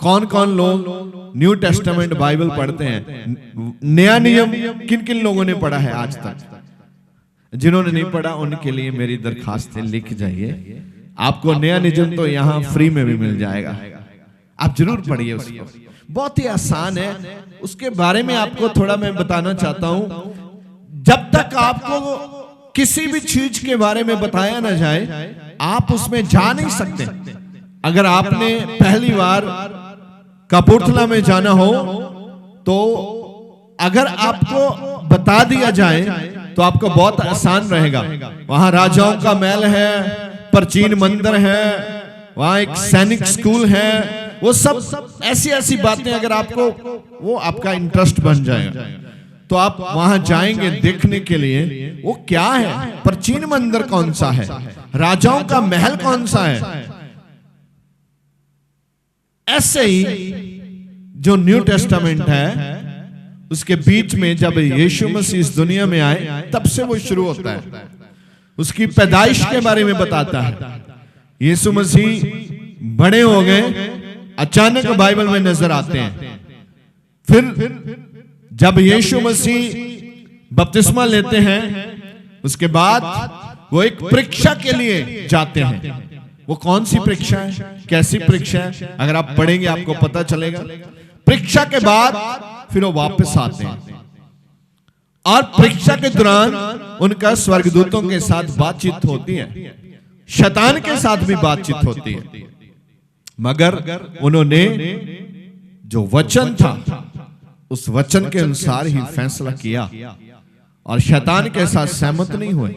कौन कौन लोग न्यू टेस्टामेंट बाइबल पढ़ते हैं? नया नियम किन किन लोगों ने पढ़ा है आज तक? जिन्होंने नहीं पढ़ा उनके लिए मेरी दरखास्त है, लिख जाइए। आपको नया नियम तो यहाँ फ्री में भी मिल जाएगा, आप जरूर पढ़िए उसको, बहुत ही आसान है। उसके बारे में आपको थोड़ा मैं बताना चाहता हूं। जब तक आपको किसी भी चीज के बारे में बताया ना जाए, आप उसमें जा नहीं सकते। अगर आपने पहली बार कपूरथला में जाना हो तो अगर आपको बता दिया जाए तो आपको बहुत आसान रहेगा। वहां राजाओं का महल है, प्राचीन मंदिर है, वहां एक सैनिक स्कूल है, वो सब ऐसी ऐसी बातें अगर आपको वो आपका इंटरेस्ट बन जाएगा तो आप वहां जाएंगे देखने के लिए वो क्या है, प्राचीन मंदिर कौन सा है, राजाओं का महल कौन सा है। ऐसे ही जो न्यू टेस्टामेंट है उसके बीच में जब यीशु मसीह इस दुनिया में आए तब से वो शुरू होता है। उसकी पैदाइश के बारे में बताता है। यीशु मसीह बड़े हो गए, अचानक बाइबल में नजर आते हैं। फिर जब यीशु मसीह बपतिस्मा लेते हैं उसके बाद वो एक परीक्षा के लिए जाते हैं। वो कौन सी परीक्षा है, कैसी परीक्षा है, अगर आप पढ़ेंगे आपको पता चलेगा। परीक्षा के बाद फिर वो वापस आते हैं और परीक्षा के दौरान उनका स्वर्गदूतों के साथ बातचीत होती है, शैतान के साथ भी बातचीत होती है। मगर उन्होंने जो वचन था उस वचन के अनुसार ही फैसला किया और शैतान के साथ सहमत नहीं हुए।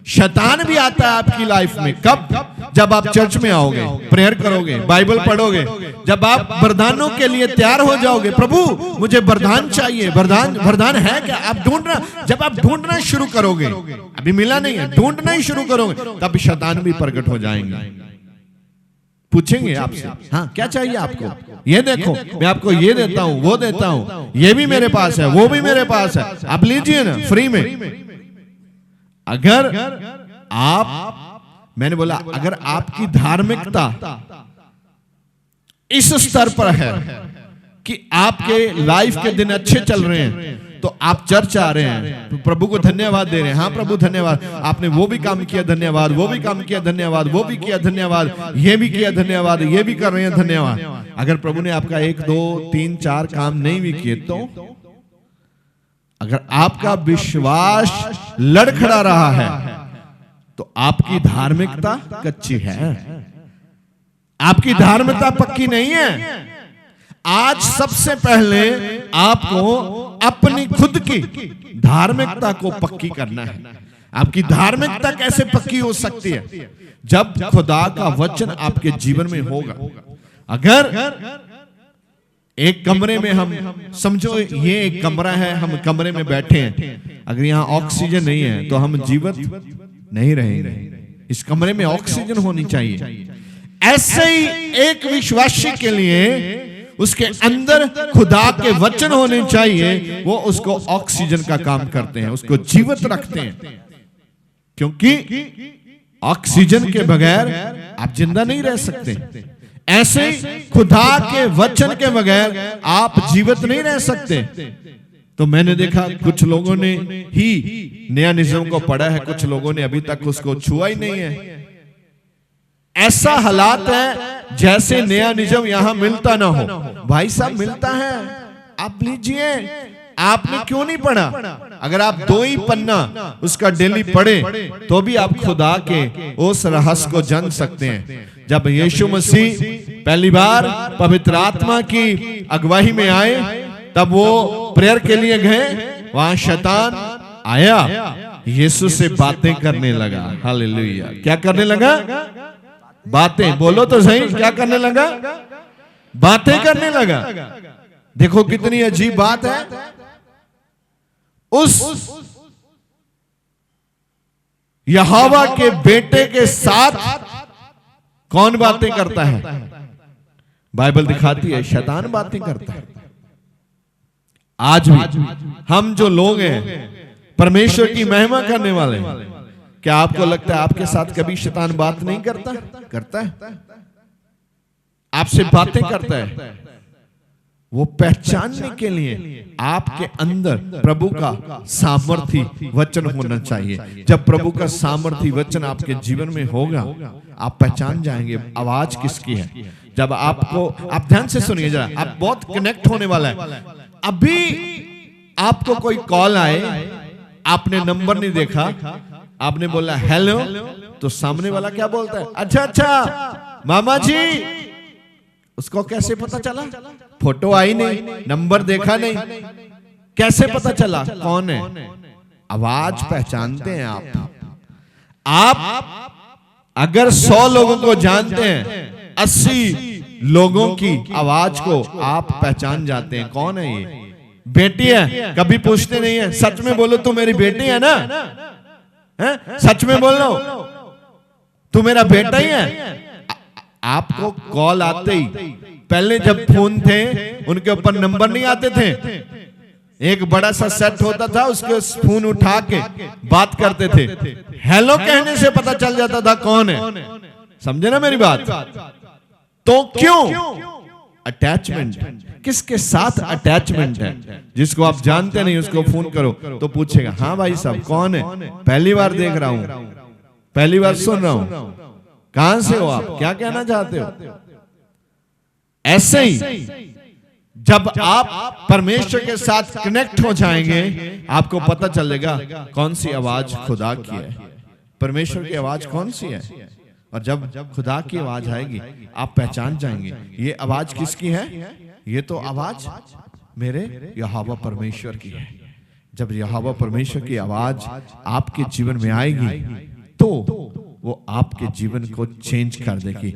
शैतान भी आता है आपकी लाइफ में कब? जब आप चर्च में आओगे, प्रेयर करोगे, बाइबल पढ़ोगे, जब आप वरदानों के लिए तैयार हो जाओगे। प्रभु मुझे वरदान चाहिए, वरदान है क्या? आप ढूंढना, जब आप ढूंढना शुरू करोगे, अभी मिला नहीं है, ढूंढना ही शुरू करोगे, तब शैतान भी प्रकट हो जाएंगे। पूछेंगे आपसे, हाँ क्या चाहिए आपको? ये देखो मैं आपको ये देता हूं, वो देता हूं, ये भी मेरे पास है, वो भी मेरे पास है, आप लीजिए ना फ्री में। अगर मैंने बोला अगर आपकी धार्मिकता इस स्तर पर है कि आपके लाइफ के दिन अच्छे चल रहे हैं तो आप चर्च आ रहे हैं, तो प्रभु को धन्यवाद दे रहे हैं। हाँ प्रभु धन्यवाद, आपने वो भी काम किया धन्यवाद, वो भी काम किया धन्यवाद, वो भी किया धन्यवाद, ये भी किया धन्यवाद, ये भी कर रहे हैं धन्यवाद। अगर प्रभु ने आपका 1 2 3 4 काम नहीं भी किए तो अगर आपका विश्वास लड़खड़ा रहा है तो आपकी धार्मिकता कच्ची है, आपकी धार्मिकता पक्की नहीं है। आज सबसे पहले आपको अपनी खुद की धार्मिकता को पक्की करना है। आपकी धार्मिकता कैसे पक्की हो सकती है? जब खुदा का वचन आपके जीवन में होगा। अगर एक कमरे में हम समझो ये एक कमरा है, हम कमरे में बैठे हैं, अगर यहाँ ऑक्सीजन नहीं है तो हम जीवित नहीं रहेंगे। इस कमरे में ऑक्सीजन होनी चाहिए। ऐसे ही एक विश्वासी के लिए उसके अंदर खुदा के वचन होने चाहिए, वो उसको ऑक्सीजन का काम करते हैं, उसको जीवित रखते हैं। क्योंकि ऑक्सीजन के बगैर आप जिंदा नहीं रह सकते। ऐसे खुदा के वचन के बगैर आप जीवित नहीं रह सकते। तो मैंने देखा कुछ लोगों ने ही नया नियम को पढ़ा है, कुछ लोगों ने अभी तक उसको छुआ ही नहीं है। ऐसा हालात है जैसे नया नियम यहां मिलता ना हो। भाई साहब मिलता है, आप लीजिए। आपने क्यों नहीं पढ़ा? अगर आप 2 ही पन्ना उसका डेली पढ़े तो भी आप खुदा के उस रहस्य को जान सकते हैं। जब यीशु मसीह पहली बार पवित्र आत्मा की अगुवाई में आए तब वो प्रेयर के लिए गए, वहां शैतान आया, यीशु से बातें करने लगा। हालेलुया। क्या करने लगा? बातें। बोलो तो सही, क्या करने लगा? बातें करने लगा। देखो कितनी अजीब बात है। उस यहोवा के बेटे के साथ कौन बातें करता है? बाइबल दिखाती है शैतान बातें करता है। आज भी हम जो लोग हैं परमेश्वर की महिमा करने वाले, क्या आपको लगता है आपके साथ कभी शैतान बात नहीं करता? करता है, आपसे बातें करता है। वो पहचानने के लिए आपके अंदर प्रभु का सामर्थी वचन होना चाहिए। जब प्रभु का सामर्थी वचन आपके जीवन में होगा, आप पहचान जाएंगे आवाज किसकी है। जब आपको, आप ध्यान से सुनिए जरा, आप बहुत कनेक्ट होने वाला है। अभी आपको कोई कॉल आए, आपने नंबर नहीं देखा, आपने बोला हेलो, तो सामने वाला क्या बोलता है? अच्छा अच्छा मामा जी। उसको कैसे पता चला? फोटो आई नहीं, नंबर देखा नहीं, कैसे पता चला कौन है? आवाज पहचानते हैं आप अगर 100 लोगों को जानते हैं, 80 लोगों की आवाज को आप पहचान जाते हैं। कौन है ये? बेटी है, कभी पूछते नहीं है। सच में बोलो, तू मेरी बेटी है ना? है? सच में बोल लो, तू मेरा बेटा ही है। आपको कॉल आते ही, पहले जब फोन थे उनके ऊपर नंबर नहीं आते थे, एक बड़ा सा सेट होता था, उसके फोन उठा के बात करते थे। हेलो कहने से पता चल जाता था कौन है। समझे ना मेरी बात? तो क्यों? अटैचमेंट। किसके साथ अटैचमेंट है? जिसको आप जानते नहीं उसको फोन करो तो पूछेगा, हाँ भाई साहब कौन है? पहली बार देख रहा हूं, पहली बार सुन रहा हूं, कहां से हो आप, क्या कहना चाहते हो? ऐसे ही जब आप परमेश्वर के साथ कनेक्ट हो जाएंगे, आपको पता चलेगा कौन सी आवाज खुदा की है, परमेश्वर की आवाज कौन सी है। और जब खुदा की आवाज आएगी, आप पहचान जाएंगे ये आवाज किसकी है। ये तो आवाज मेरे यहोवा परमेश्वर की है। जब यहोवा परमेश्वर की आवाज आपके जीवन में आएगी, तो वो आपके जीवन को चेंज कर देगी।